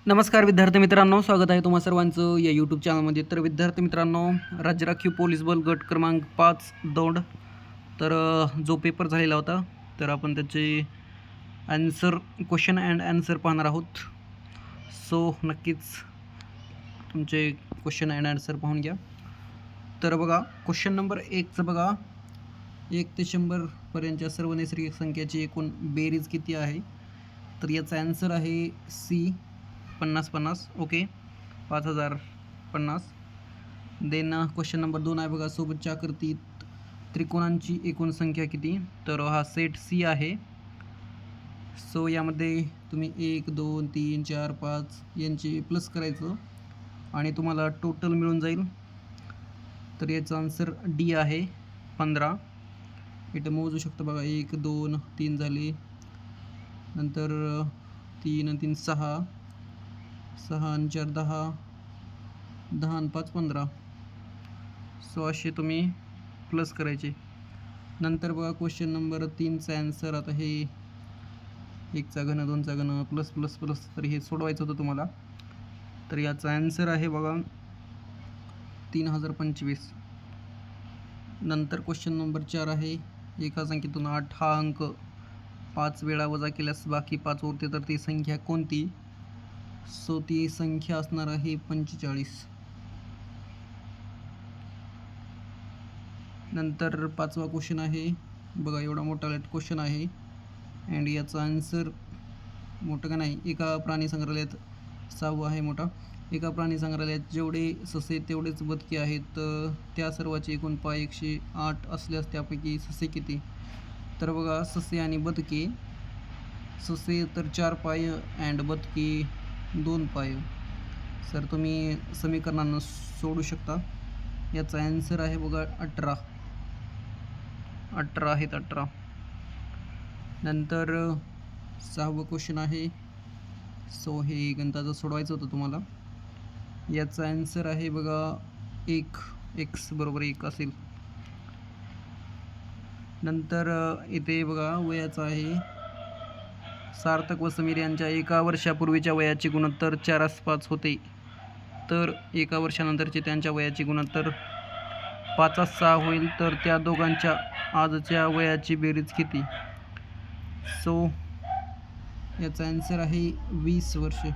नमस्कार विद्यार्थी मित्रांनो, स्वागत आहे तुम्हा सर्वांचं या यूट्यूब चॅनलमध्ये. तर विद्यार्थी मित्रांनो, राज्य राखीव पोलीस बल गट क्रमांक 5 दौंड तर जो पेपर झालेला होता तर आपण त्याचे क्वेश्चन अँड आन्सर पाहणार आहोत. सो नक्कीच तुमचे क्वेश्चन अँड आन्सर पाहून घ्या. तर बघा, क्वेश्चन नंबर 1चं बघा, 1 ते 100 पर्यंतच्या सर्व नैसर्गिक संख्याची एकूण बेरीज किती आहे? तर याचा आन्सर आहे C 50-50. Okay, 5050. Then question number 2 आहे बघा, सोबतच्या आकृतीत त्रिकोणांची एकूण संख्या किती? तर हा सेट सी आहे. सो यामध्ये तुम्ही 1 2 3 4 5 यांचे प्लस करायचं आणि तुम्हाला टोटल मिळून जाईल. तर याचा आन्सर डी आहे 15. इथं मोजू शकता बघा, 1 2 3 झाले, नंतर 3 आणि 3 6, 6 आणि 4 10, 10 आणि 5 15. सो असे तुम्ही प्लस करायचे. नंतर बघा क्वेश्चन नंबर 3चा आन्सर, आता हे 1चा घन 2चा घन प्लस प्लस प्लस, तर हे सोडवायचं होतं तुम्हाला. तर याचा आन्सर आहे बघा 3025. नंतर क्वेश्चन नंबर 4 आहे, एका संख्येतून 8 हा अंक 5 वेळा वजा केल्यास बाकी 5 उरते, तर ती संख्या कोणती? सो ती संख्या असणार आहे 45. नंतर 5वा क्वेश्चन आहे बघा, एवढा मोठा क्वेश्चन आहे अँड याचा आन्सर मोठं का नाही, एका प्राणी संग्रहालयात 6वा आहे मोठा. एका प्राणी संग्रहालयात जेवढे ससे तेवढेच बदके आहेत, त्या सर्वाचे एकूण पाय 108 असल्यास त्यापैकी ससे किती? तर बघा, ससे आणि बदके, ससे तर 4 पाय अँड बदके 2 पाय. सर तुम्ही समीकरणांना सोडू शकता. याचा आन्सर आहे बघा 18 आहेत 18. नंतर 6वं क्वेश्चन आहे. सो हे गणिताचं सोडवायचं होतं तुम्हाला. याचा आन्सर आहे बघा 1, x बरोबर 1 असेल. नंतर इथे बघा वयाचं आहे, सार्थक व समीर यांच्या एका वर्षापूर्वीच्या वयाचे गुणोत्तर 4:5 होते, तर एका वर्षानंतरचे त्यांच्या वयाचे गुणोत्तर 5:6 होईल, तर त्या दोघांच्या आजच्या वयाची बेरीज किती? सो याचा आन्सर आहे 20 वर्ष.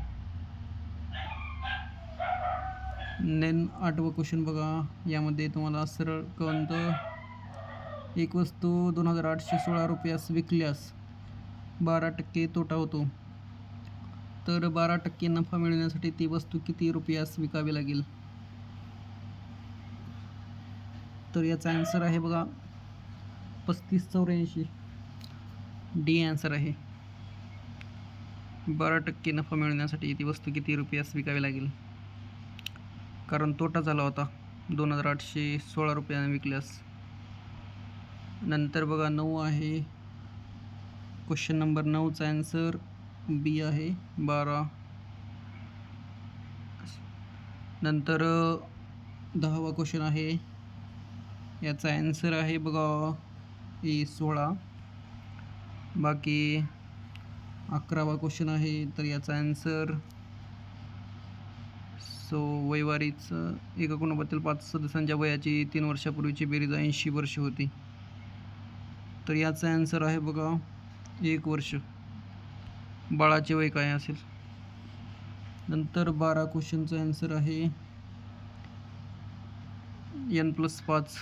देन 8वं क्वेश्चन बघा, यामध्ये तुम्हाला सरळ कोणतं, एक वस्तू 2816 रुपयास विकल्यास 12% तोटा होतो, तर 12% नफा मिळवण्यासाठी ती वस्तू किती रुपयास विकावी लागेल? तर याचा आन्सर आहे बघा 3584. डी आन्सर आहे. 12% नफा मिळवण्यासाठी ती वस्तू किती रुपयास विकावी लागेल, कारण तोटा झाला होता 2816 रुपयाने विकल्यास. नंतर बघा 9 आहे क्वेश्चन नंबर 9चा आन्सर बी आहे 12. नंतर 10वा क्वेश्चन आहे, याचा आन्सर आहे बघा 16. बाकी 11वा क्वेश्चन आहे, तर याचा आन्सर, सो वयवारीचं एका कुटुंबातील 5 सदस्यांच्या वयाची 3 वर्षापूर्वीची बेरीज 80 वर्ष होती, तर याचा आन्सर आहे बघा 1 वर्ष. बाळाचे वय काय असेल? नंतर 12 क्वेश्चनचा आन्सर आहे n+5.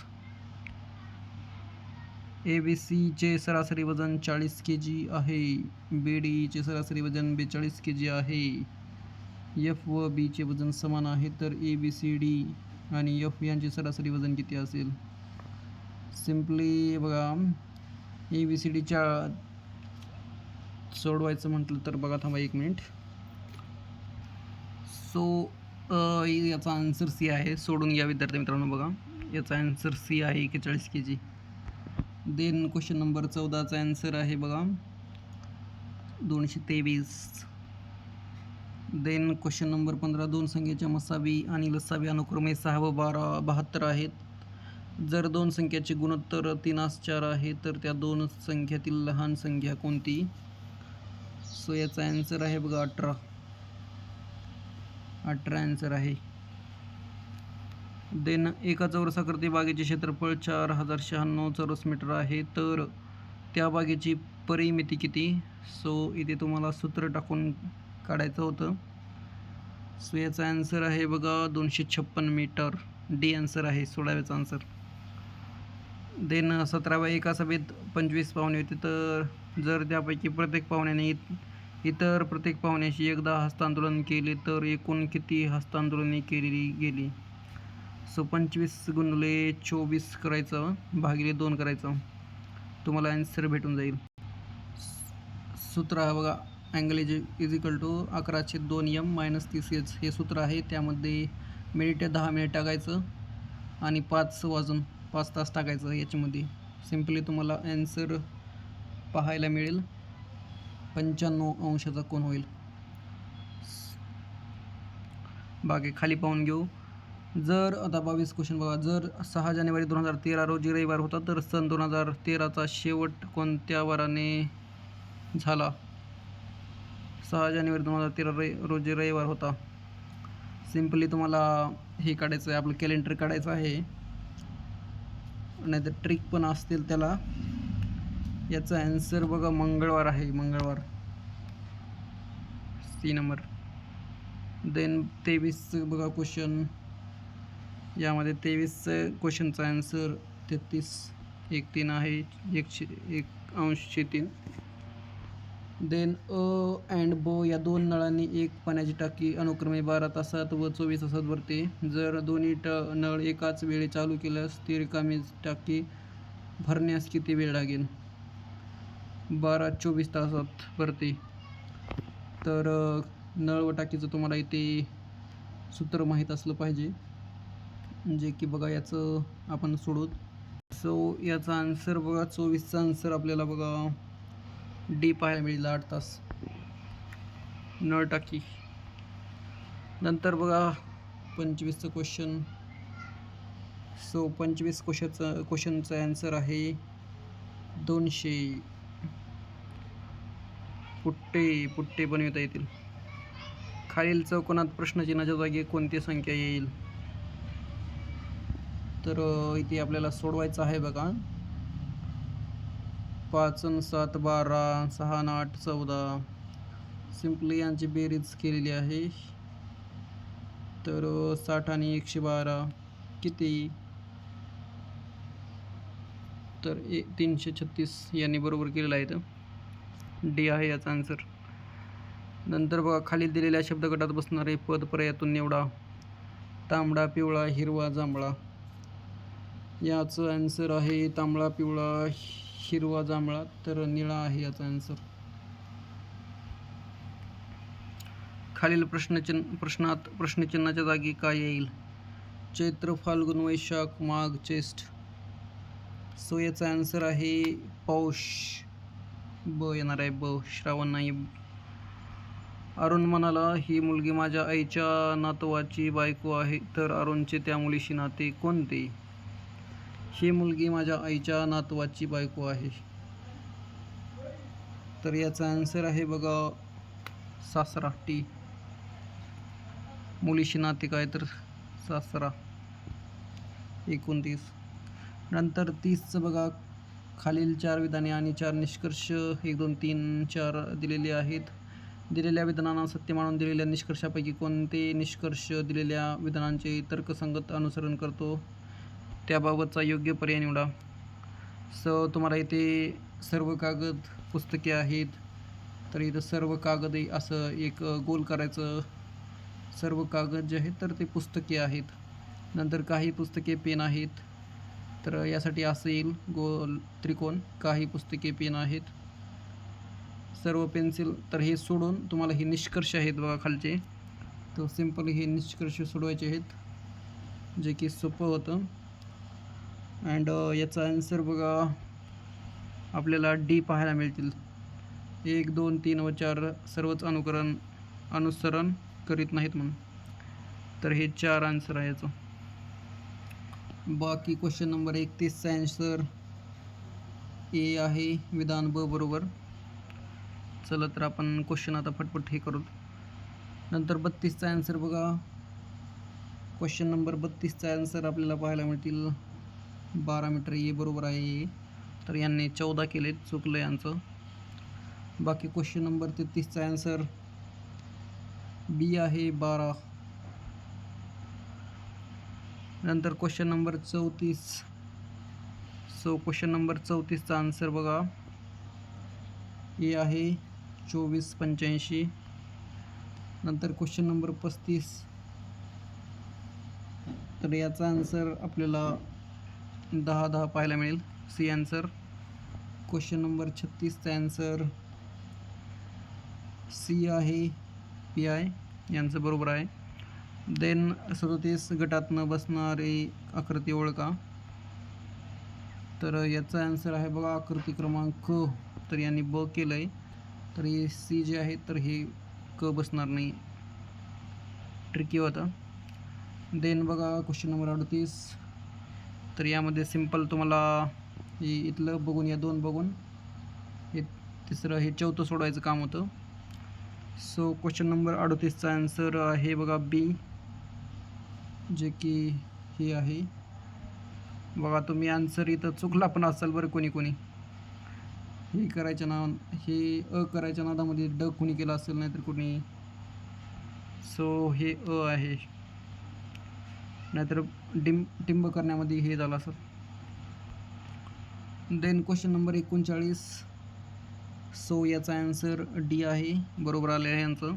ABCचे सरासरी वजन 40 kg आहे, BDचे सरासरी वजन 42 kg आहे, F व Bचे वजन समान आहे, तर ABCD आणि F यांचे सरासरी वजन किती असेल? सिम्पली बघा, ABCDच्या सोडवायचं म्हटलं तर बघा, थांबा 1 मिनिट. सो याचा आन्सर सी आहे. सोडून घ्या विद्यार्थी मित्रांनो. बघा, याचा आन्सर सी आहे 41 kg. देन क्वेश्चन नंबर 14चा आन्सर आहे बघा 223. देन क्वेश्चन नंबर 15, 2 संख्येच्या मसावी आणि लसावी अनुक्रमे 6 व 72 आहेत. जर 2 संख्याचे गुणोत्तर 3:4 आहे, तर त्या 2 संख्यातील लहान संख्या कोणती? सो याचा आन्सर आहे बघा 18. 18 आन्सर आहे. देन एका चौरसाकृती बागेचे क्षेत्रफळ 4096 चौरस मीटर आहे, तर त्या बागेची परिमिती किती? सो इथे तुम्हाला सूत्र टाकून काढायचं होतं. सो याचा आन्सर आहे बघा 256 मीटर. डी आन्सर आहे 16व्याचा आन्सर. देन 17व्या एका सभेत 25 पाहुणे होते, तर जर त्यापैकी प्रत्येक पाहुण्याने इतर प्रत्येक पाहुण्याशी एकदा हस्तांदोलन केले तर एकूण किती हस्तांदोलने केली गेली? सो 25 गुणिले 24 करायचं भागिले 2 करायचं, तुम्हाला आन्सर भेटून जाईल. सूत्र आहे बघा, angle is equal to 11/2m - 30h हे सूत्र आहे. त्यामध्ये मिनिटे 10 मिनिट टाकायचं आणि 5 तास टाकायचं याच्यामध्ये. सिम्पली तुम्हाला आन्सर पाहायला मिळेल 95 अंशाचा कोन होईल. बाकी खाली पाहून घेऊ. जर आता 22 क्वेश्चन बघा, जर 6 जानेवारी 2013 रोजी रविवार होता तर सन 2013चा शेवट कोणत्या वाराने झाला? 6 जानेवारी 2013 रोजी रविवार होता. सिम्पली तुम्हाला हे काढायचं आहे, आपलं कॅलेंडर काढायचं आहे, नाहीतर ट्रिक पण असतील त्याला. याचा आन्सर बघा मंगळवार आहे, मंगळवार. C number. देन 23 बघा क्वेश्चन, यामध्ये 23 क्वेश्चनचा आन्सर 33 आहे, 1/3. देन अ अँड ब या दोन नळांनी एक पाण्याची टाकी अनुक्रमे 12 तासात व 24 तासात भरते. जर दोन्ही नळ एकाच वेळी चालू केल्यास ती रिकामी टाकी भरण्यास किती वेळ लागेल? 12-24 तासात भरते. तर नळ व टाकीचं तुम्हाला इथे सूत्र माहीत असलं पाहिजे, जे की बघा याचं आपण सोडवू. सो याचा आन्सर बघा 24चा आन्सर आपल्याला बघा डी पाहायला मिळेल, 8 तास नळ टाकी. नंतर बघा 25चं क्वेश्चन. सो 25 क्वेश्चनचा आन्सर आहे 200. पुट्टे बनविता येतील. खालील चौकोनात प्रश्नचिन्हाच्या जागी कोणती संख्या येईल? तर इथे आपल्याला सोडवायचं आहे बघा. 5 आणि 7 12, 6 आणि 8 14. सिम्पली यांची बेरीज केलेली आहे. तर 60 आणि 112 किती? तर 336 यांनी बरोबर केलेलं आहे. तर डी आहे याचा आन्सर. नंतर बघा खाली दिलेल्या शब्दगटात बसणारे पद पर्यायातून निवडा. तांबडा, पिवळा, हिरवा, जांभळा. याचं आन्सर आहे तांबडा, पिवळा, हिरवा, जांभळा. तर निळा आहे याचा आन्सर. खालील प्रश्नात प्रश्नचिन्हाच्या जागी काय येईल? चैत्र, फाल्गुन, वैशाख, माघ, ज्येष्ठ. सो याचा आन्सर आहे पौष. ब येणार आहे, ब. श्रावण नाही. अरुण म्हणाला, ही मुलगी माझ्या आईच्या नातवाची बायको आहे. तर अरुणचे त्या मुलीशी नाते कोणते? ही मुलगी माझ्या आईच्या नातवाची बायको आहे. तर याचा आन्सर आहे बघा सासरा, टी. मुलीशी नाते काय? तर सासरा. 29. नंतर 30चं बघा, खालील 4 विधाने आणि 4 निष्कर्ष 1, 2, 3, 4 दिलेले आहेत. दिलेल्या विधानांना सत्य मानून दिलेल्या निष्कर्षापैकी कोणते निष्कर्ष दिलेल्या विधानांचे तर्कसंगत अनुसरण करतो त्याबाबतचा योग्य पर्याय निवडा. सो तुम्हाला इथे सर्व कागद पुस्तके आहेत, तर इथं सर्व कागद असं एक गोल करायचं. सर्व कागद जे आहेत तर ते पुस्तके आहेत. नंतर काही पुस्तके पेन आहेत, तर यासाठी असं येईल गोल त्रिकोण. काही पुस्तके पेन आहेत, सर्व पेन्सिल. तर हे सोडून तुम्हाला हे निष्कर्ष आहेत बघा खालचे, तर सिम्पल हे निष्कर्ष सोडवायचे आहेत, जे की सोपं होतं. अँड याचा आन्सर बघा आपल्याला डी पाहायला मिळतील. 1, 2, 3 व 4 सर्वच अनुसरण करीत नाहीत म्हणून. तर हे 4 आन्सर आहे याचं. बाकी क्वेश्चन नंबर 31चा आन्सर ए आहे, विधान ब बरोबर. चला तर आपण क्वेश्चन आता फटफट हे करू. नंतर 32चा ॲन्सर बघा. क्वेश्चन नंबर 32चा ॲन्सर आपल्याला पाहायला मिळतील 12 मीटर. हे बरोबर आहे. तर यांनी 14 केले, चुकलं यांचं. बाकी क्वेश्चन नंबर 33चा ॲन्सर बी आहे 12. नंतर क्वेश्चन नंबर 34. क्वेश्चन नंबर 34चा आन्सर बघा. ए आहे 2485. नंतर क्वेश्चन नंबर 35. तर याचा आन्सर आपल्याला 10 पाहायला मिळेल. C answer. क्वेश्चन नंबर 36चा आन्सर सी आहे पी आय, यांचं बरोबर आहे. देन 37 गटात न बसणारे आकृती ओळखा. तर याचा आन्सर आहे बघा आकृती क्रमांक, तर यांनी ब केलं आहे. तर हे सी जे आहे तर हे क बसणार नाही, ट्रिकी होता. देन बघा क्वेश्चन नंबर 38. तर यामध्ये सिम्पल तुम्हाला हे इथलं बघून, या 2 बघून हे तिसरं, हे चौथं सोडवायचं काम होतं. क्वेश्चन नंबर 38चा आन्सर आहे बघा बी, जे की हे आहे बघा. तुम्ही आन्सर इथं चुकला पण असाल बरं कोणी हे करायच्या हे अ करायच्या नादामध्ये ड कोणी केलं असेल, नाहीतर कोणी. हे अ आहे, नाहीतर टिंब करण्यामध्ये हे झालं असेल. Then question number 39. याचा आन्सर डी आहे, बरोबर आले आहे यांचं.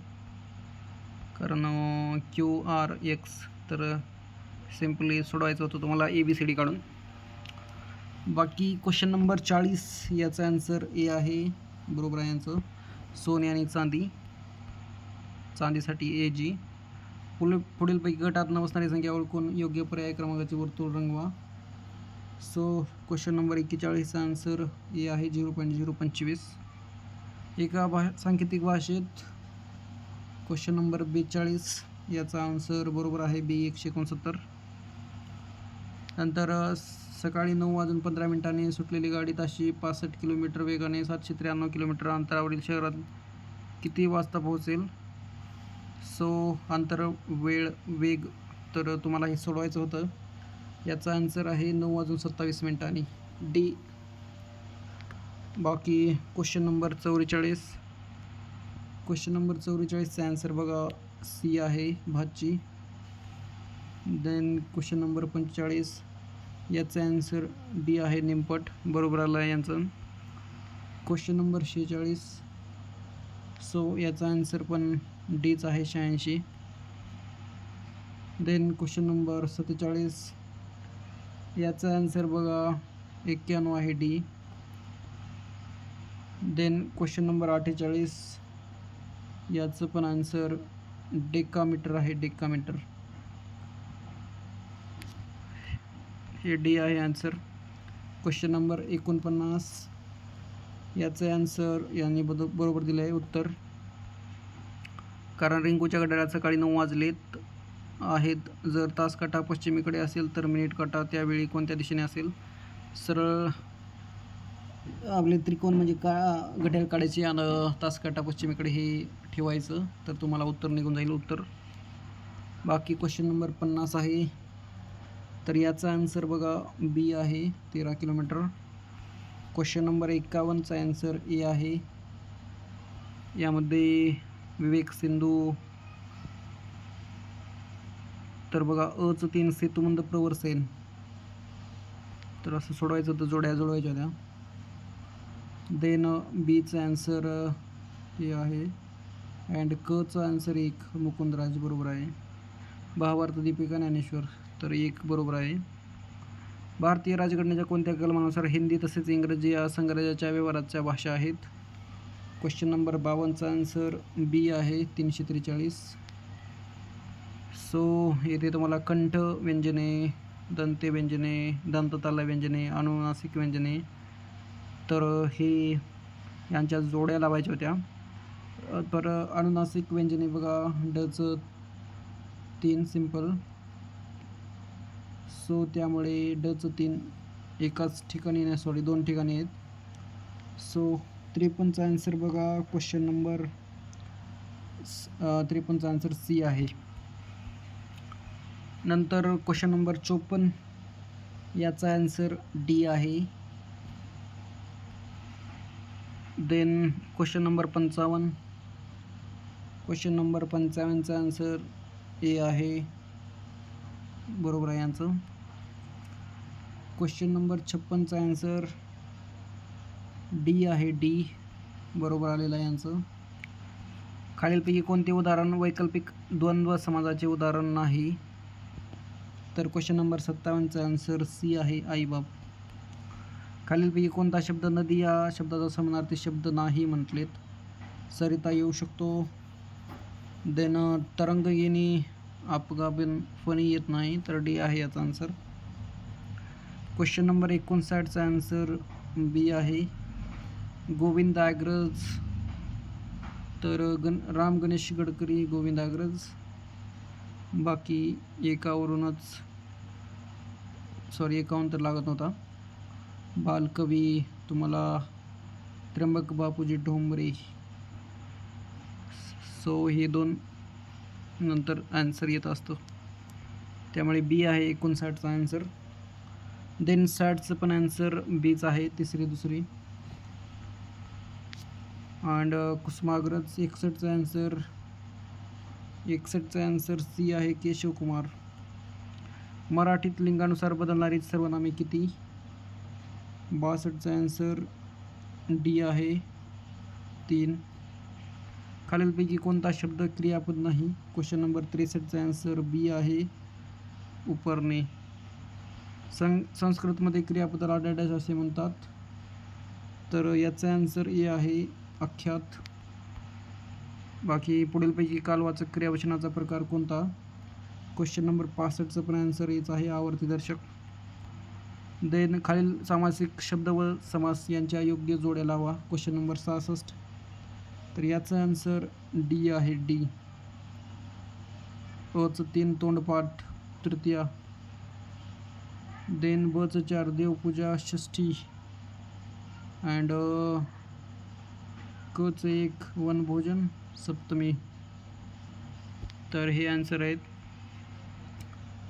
कारण QR X तर सिम्पली सोडवायचं होतं तुम्हाला ABCD काढून. बाकी क्वेश्चन नंबर 40. याचा आन्सर ए आहे, बरोबर आहे यांचं. सोने आणि चांदी, चांदीसाठी AG. पुढीलपैकी गटात न बसणारी संख्या ओळखून योग्य पर्याय क्रमांकाचे वर्तुळ रंगवा. क्वेश्चन नंबर 41चा आन्सर ए आहे 0.025. एका सांकेतिक भाषेत. Question number 42. याचा आन्सर बरोबर आहे बी 169. नंतर सकाळी 9:15 सुटलेली गाडी ताशी 65 किलोमीटर वेगाने 793 किलोमीटर अंतरावरील शहरात किती वाजता पोहोचेल? अंतर, वेळ, वेग. तर तुम्हाला हे सोडवायचं होतं. याचा आन्सर आहे 9:27 डी. बाकी क्वेश्चन नंबर 44. क्वेश्चन नंबर 44चा आन्सर बघा सी आहे भाची. Then question number 45. याचा आन्सर डी आहे निमपट, बरोबर आला आहे यांचं. Question number 46. याचा आन्सर पण डीच आहे 86. Then question number 47. याचा आन्सर बघा 91 आहे डी. Then question number 48. याचं पण आन्सर डेकामीटर आहे, डेकामीटर. हे डी आहे आन्सर. Question number 49. याचं आन्सर यांनी बरोबर दिलं आहे उत्तर. कारण रिंकूच्या घड्याळात सकाळी 9 वाजलेत आहेत. जर तास काटा पश्चिमेकडे असेल तर मिनिट काटा त्यावेळी कोणत्या दिशेने असेल? सरळ आपले त्रिकोण म्हणजे घड्याळ काढायचे आणि तास काटा पश्चिमेकडे हे ठेवायचं, तर तुम्हाला उत्तर निघून जाईल उत्तर. बाकी क्वेश्चन नंबर 50 आहे. तर याचा आन्सर बघा बी आहे 13 kilometre. Question number 51चा answer A आहे. यामध्ये विवेक सिंधू. तर बघा अचं 3 सेतुबंध प्रवर सेन. तर असं सोडवायचं होतं, जोड्या जुळवायच्या होत्या. देन बीचा आन्सर हे आहे. अँड कचा आन्सर 1 मुकुंदराज, बरोबर आहे. महाभारत दीपिका ज्ञानेश्वर, तर 1 बरोबर आहे. भारतीय राजघटनेच्या कोणत्या कलमानुसार हिंदी तसेच इंग्रजी या संघराज्याच्या व्यवहाराच्या भाषा आहेत? क्वेश्चन नंबर 52चा आन्सर बी आहे 343. येथे तुम्हाला कंठ व्यंजने, दंते व्यंजने, दंतताला व्यंजने, अनुनासिक व्यंजने, तर हे यांच्या जोड्या लावायच्या होत्या. तर अनुनासिक व्यंजने बघा डचं 3 सिंपल. त्यामुळे डचं 3 एकाच ठिकाणी नाही, सॉरी 2 ठिकाणी आहेत. 53चा आन्सर बघा क्वेश्चन नंबर 53चा आन्सर सी आहे. नंतर क्वेश्चन नंबर 54, याचा आन्सर डी आहे. Then question number 55, question number 55चा आन्सर ए आहे, बरोबर आहे यांचं. क्वेश्चन नंबर 56चा आन्सर डी आहे, डी बरोबर आलेलं आहे यांचं. खालीलपैकी कोणते उदाहरण वैकल्पिक द्वंद्व समाजाचे उदाहरण नाही? तर क्वेश्चन नंबर 57चा आन्सर सी आहे, आईबाप. खालीलपैकी कोणता शब्द नदी या शब्दाचा समानार्थी शब्द नाही म्हटलेत? सरिता येऊ शकतो. देन तरंग येणे अपगाबन फणी येत नाही, तर डी आहे याचा आन्सर. क्वेश्चन नंबर 59चा आन्सर बी आहे, गोविंदाग्रज. तर राम गणेश गडकरी गोविंदाग्रज. बाकी एकावरूनच एकावरून तर लागत नव्हता. बालकवी तुम्हाला त्र्यंबक बापूजी ढोंबरे. सो हे 2 नंतर आन्सर येत असतो, त्यामुळे बी आहे 59चा आन्सर. देन 60चं पण आन्सर बीच आहे, तिसरी दुसरी. अँड कुसुमाग्रज 61चा आन्सर सी आहे, केशव कुमार. मराठीत लिंगानुसार बदलणारी सर्वनामे किती? 62चा आन्सर डी आहे, 3. खालीलपैकी कोणता शब्द क्रियापद नाही? क्वेश्चन नंबर 63चा आन्सर बी आहे, उपरणे. संस्कृतमध्ये क्रियापदाला डॅश असे म्हणतात, तर याचा आन्सर ए आहे, आख्यात. बाकी पुढीलपैकी कालवाचक क्रियावचनाचा प्रकार कोणता? क्वेश्चन नंबर 65चा पण आन्सर येच आहे, आवर्तीदर्शक. देन खालील सामासिक शब्द व समास यांच्या योग्य जोड्या लावा. क्वेश्चन नंबर 66, तर याचा आन्सर डी आहे, डी. अचं 3 तोंडपाठ तृतीया. देन बचं 4 देवपूजा षष्ठी. अँड कचं 1 वनभोजन सप्तमी. तर हे आन्सर आहेत.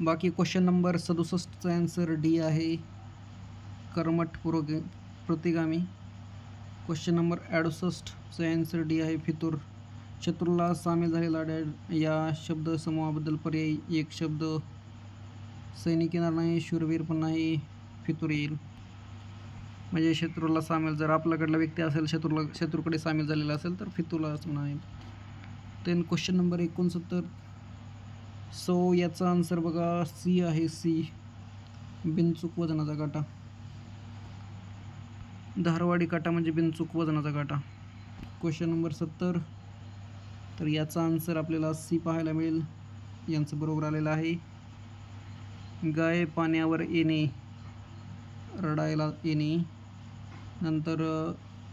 बाकी क्वेश्चन नंबर 67चा आन्सर डी आहे, कर्मठ प्रतिगामी. क्वेश्चन नंबर 68चा आन्सर डी आहे, फितूर. शत्रूला सामील झालेला या शब्द समूहाबद्दल पर्यायी एक शब्द. सैनिक येणार नाही, शूरवीर पण नाही, फितूर येईल. म्हणजे शत्रूला सामील, जर आपल्याकडला व्यक्ती असेल शत्रूकडे सामील झालेला असेल तर फितूरला असं नाही. देन क्वेश्चन नंबर 69, सो याचा आन्सर बघा सी आहे, सी, बिनचूक वजनाचा काटा. धारवाडी काटा म्हणजे बिनचूक वजनाचा काटा. क्वेश्चन नंबर 70, तर याचा आन्सर आपल्याला सी पाहायला मिळेल, यांचं बरोबर आलेलं आहे. गाय पाण्यावर येणे, रडायला येणे. नंतर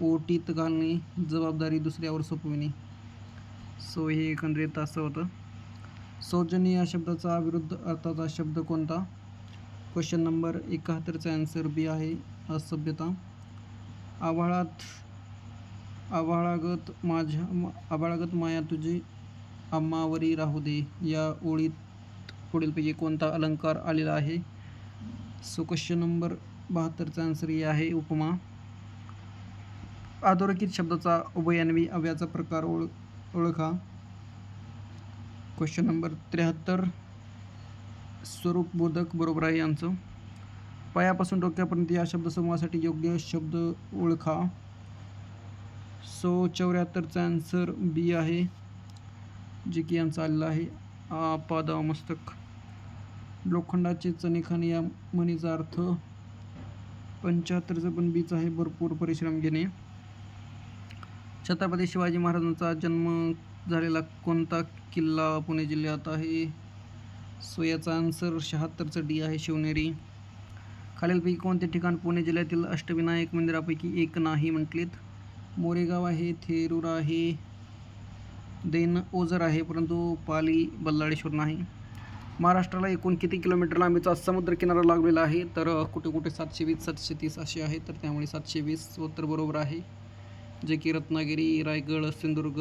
ओटीत घालणे, जबाबदारी दुसऱ्यावर सोपविणे. सो हे एकंदरीत असं होतं. सौजन्य या शब्दाचा विरुद्ध अर्थाचा शब्द कोणता? क्वेश्चन नंबर 71चा आन्सर बी आहे, असभ्यता. आभाळागत माया तुझी आम्हावरी राहू दे, या ओळीत पुढीलपैकी कोणता अलंकार आलेला आहे? सो क्वेश्चन नंबर 72चा आन्सर हे आहे, उपमा. अधोरेखित शब्दाचा उभयान्वी अव्ययाचा प्रकार ओळखा. क्वेश्चन नंबर 73, स्वरूपबोधक बरोबर आहे यांचं. पायापासून डोक्यापर्यंत या शब्दसमूहासाठी योग्य शब्द ओळखा. सो 74चा आन्सर बी आहे, जे की यांचा आलेला आहे, आपादमस्तक. लोखंडाचे चणेखाने या म्हणीचा अर्थ. 75चं पण बीच आहे, भरपूर परिश्रम घेणे. छत्रपती शिवाजी महाराजांचा जन्म झालेला कोणता किल्ला पुणे जिल्ह्यात आहे? सो याचा आन्सर 76चं डी आहे, शिवनेरी. खालीलपैकी कोणते ठिकाण पुणे जिल्ह्यातील अष्टविनायक मंदिरापैकी एक नाही म्हटलेत? मोरेगाव आहे, थेरूर आहे, देन ओझर आहे, परंतु पाली बल्लाळेश्वर नाही. महाराष्ट्राला एकूण किती किलोमीटर लांबीचा समुद्र किनारा लागलेला आहे? तर कुठे कुठे 720, 730 असे आहे, तर त्यामुळे 720 उत्तर बरोबर आहे, जे की रत्नागिरी, रायगड, सिंधुदुर्ग,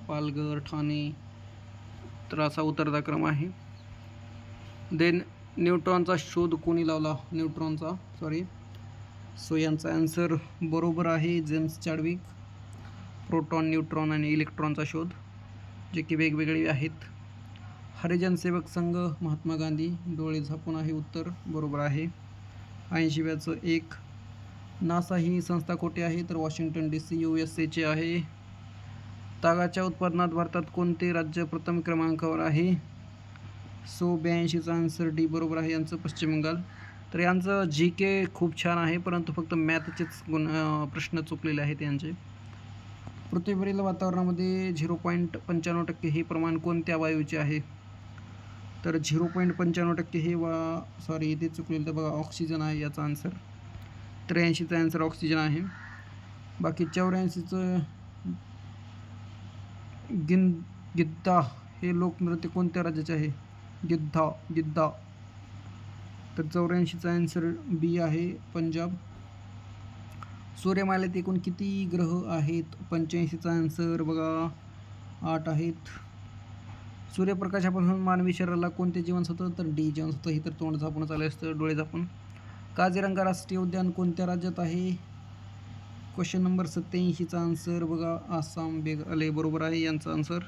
पालघर, ठाणे, तर असा उतरता क्रम आहे. देन न्यूट्रॉनचा शोध कोणी लावला? सो यांचा आन्सर बरोबर आहे जेम्स चॅडविक. प्रोटॉन, न्यूट्रॉन आणि इलेक्ट्रॉनचा शोध, जे की वेगवेगळे आहेत. हरिजन सेवक संघ, महात्मा गांधी. डोळे झापून आहे उत्तर, बरोबर आहे. 80व्याचं 1. नासा ही संस्था कुठे आहे? तर वॉशिंग्टन DC USA आहे. तागाच्या उत्पादनात भारतात कोणते राज्य प्रथम क्रमांकावर आहे? सो 82चा आन्सर डी बरोबर आहे यांचं, पश्चिम बंगाल. तर यांचं GK खूप छान आहे, परंतु फक्त मॅथचेच प्रश्न चुकलेले आहेत यांचे. पृथ्वीवरील वातावरणामध्ये 0.95% हे प्रमाण कोणत्या वायूचे आहे? तर 0.95% हे ते चुकलेलं, तर बघा ऑक्सिजन आहे याचा आन्सर. 83चा आन्सर ऑक्सिजन आहे. बाकी 84चं गिद्दा हे लोकनृत्य कोणत्या राज्याचे आहे? गिद्दा. तर 84चा आन्सर बी आहे, पंजाब. सूर्यमालेत एकूण किती ग्रह आहेत? 85चा आन्सर बघा 8 आहेत. सूर्यप्रकाशापासून मानवी शरीराला कोणते जीवनसत्व? तर डी जीवनसत्व. ही तर तोंड झापूनच आले असतं, डोळे झापून. काझीरंगा राष्ट्रीय उद्यान कोणत्या राज्यात आहे? क्वेश्चन नंबर 87चा आन्सर बघा आसाम, मेघालय, बरोबर आहे यांचा आन्सर.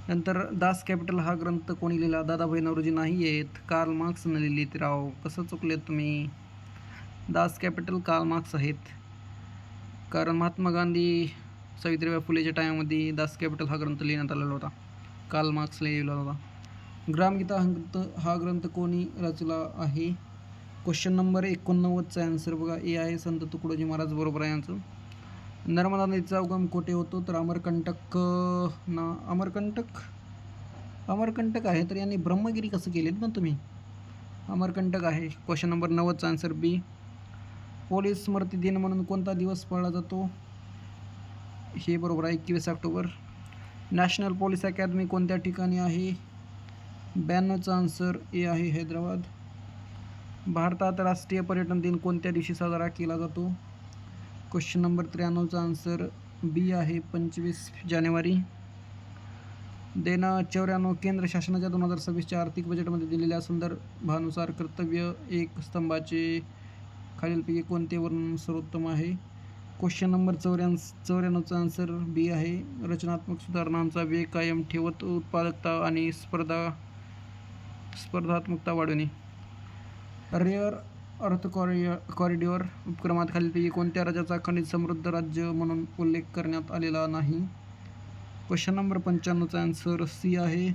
नंतर दास कॅपिटल हा ग्रंथ कोणी लिहिला? दादाभाई नौरोजी नाही आहेत, कार्ल मार्क्सने लिहिलीत. राव, कसं चुकलेत तुम्ही? दास कॅपिटल कार्ल मार्क्स आहेत, कारण महात्मा गांधी, सावित्रीबाई फुलेच्या टायमामध्ये दास कॅपिटल हा ग्रंथ लिहिण्यात आलेला होता. कार्ल मार्क्सने लिहिला होता. ग्रामगीता हा ग्रंथ कोणी रचला आहे? क्वेश्चन नंबर 89चा आन्सर बघा ए आहे, संत तुकडोजी महाराज, बरोबर आहे यांचं. नर्मदा नदीचा उगम कोठे होतो? तर अमरकंटक आहे. तर यांनी ब्रह्मगिरी कसं केलेत ना तुम्ही? अमरकंटक आहे. क्वेश्चन नंबर 90चा आन्सर बी. पोलीस स्मृती दिन म्हणून कोणता दिवस पाळला जातो? हे बरोबर आहे, 21 ऑक्टोबर. नॅशनल पोलीस अकॅदमी कोणत्या ठिकाणी आहे? 92चा आन्सर ए आहे, हैदराबाद. भारतात राष्ट्रीय पर्यटन दिन कोणत्या दिवशी साजरा केला जातो? क्वेश्चन नंबर 93चा आन्सर बी आहे, 25 जानेवारी. देन 94 केंद्र शासनाच्या 2026च्या आर्थिक बजेटमध्ये दिलेल्या संदर्भानुसार कर्तव्य 1 स्तंभाचे खालीलपैकी कोणते वर्णन सर्वोत्तम आहे? क्वेश्चन नंबर 94चा आन्सर बी आहे, रचनात्मक सुधारणांचा वेग कायम ठेवत उत्पादकता आणि स्पर्धात्मकता वाढवणे. रेअर अर्थ कॉरिडॉर उपक्रमात खालीलपैकी कोणत्या राज्याचा खनिज समृद्ध राज्य म्हणून उल्लेख करण्यात आलेला नाही? क्वेश्चन नंबर 95चा आन्सर सी आहे,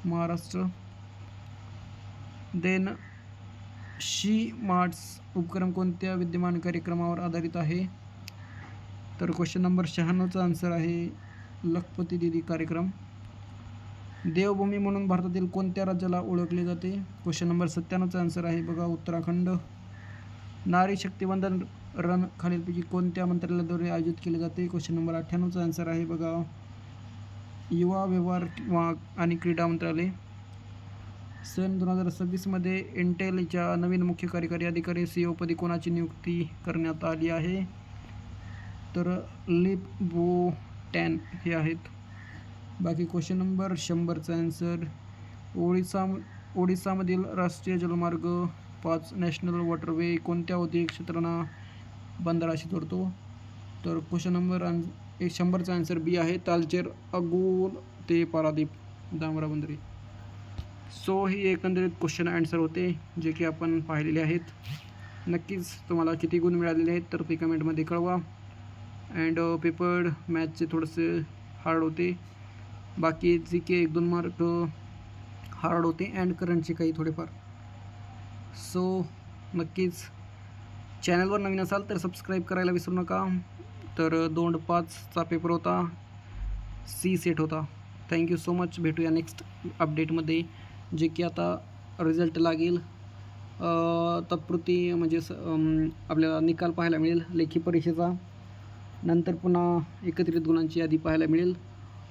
महाराष्ट्र. देन शी मार्ट्स उपक्रम कोणत्या विद्यमान कार्यक्रमावर आधारित आहे? तर क्वेश्चन नंबर 96चा आन्सर आहे, लखपती दीदी कार्यक्रम. देवभूमी म्हणून भारतातील कोणत्या राज्याला ओळखले जाते? क्वेश्चन नंबर 97चा आन्सर आहे बघा, उत्तराखंड. नारी शक्तिवंदन रन खालीलपैकी कोणत्या मंत्रालयाद्वारे आयोजित केले जाते? क्वेश्चन नंबर 98चा आन्सर आहे बघा, युवा व्यवहार आणि क्रीडा मंत्रालय. सन 2026मध्ये इंटेलच्या नवीन मुख्य कार्यकारी अधिकारी CEO पदी कोणाची नियुक्ती करण्यात आली आहे? तर लिप बोटॅन हे आहेत. बाकी क्वेश्चन नंबर 100चा आन्सर ओडिसामधील राष्ट्रीय जलमार्ग 5 नॅशनल वॉटरवे कोणत्या औद्योगिक क्षेत्रांना बंदराशी जोडतो? तर क्वेश्चन नंबर 100चा आन्सर बी आहे, तालचेर, अगोल ते पारादीप, दामरा बंदरे. सो ही एकंदरीत क्वेश्चन आन्सर होते जे की आपण पाहिलेले आहेत. नक्कीच तुम्हाला किती गुण मिळालेले आहेत तर ते कमेंटमध्ये कळवा. अँड पेपर मॅथचे थोडेसे हार्ड होते, बाकी जी की 1-2 मार्क हार्ड होते, अँड करंटचे काही थोडेफार. सो नक्कीच चॅनलवर नवीन असाल तर सबस्क्राईब करायला विसरू नका. तर 2-5चा पेपर होता, सी सेट होता. Thank you so much. भेटूया नेक्स्ट अपडेटमध्ये, जे की आता रिझल्ट लागेल तत्पुरती, म्हणजे आपल्याला निकाल पाहायला मिळेल लेखी परीक्षेचा. नंतर पुन्हा एकत्रित गुणांची यादी पाहायला मिळेल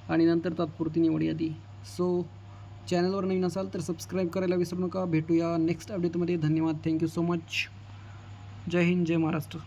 आणि नंतर तात्पुरती निवड यादी. सो चॅनलवर नवीन असाल तर सबस्क्राईब करायला विसरू नका. भेटूया नेक्स्ट अपडेटमध्ये. धन्यवाद. Thank you so much. जय हिंद, जय महाराष्ट्र.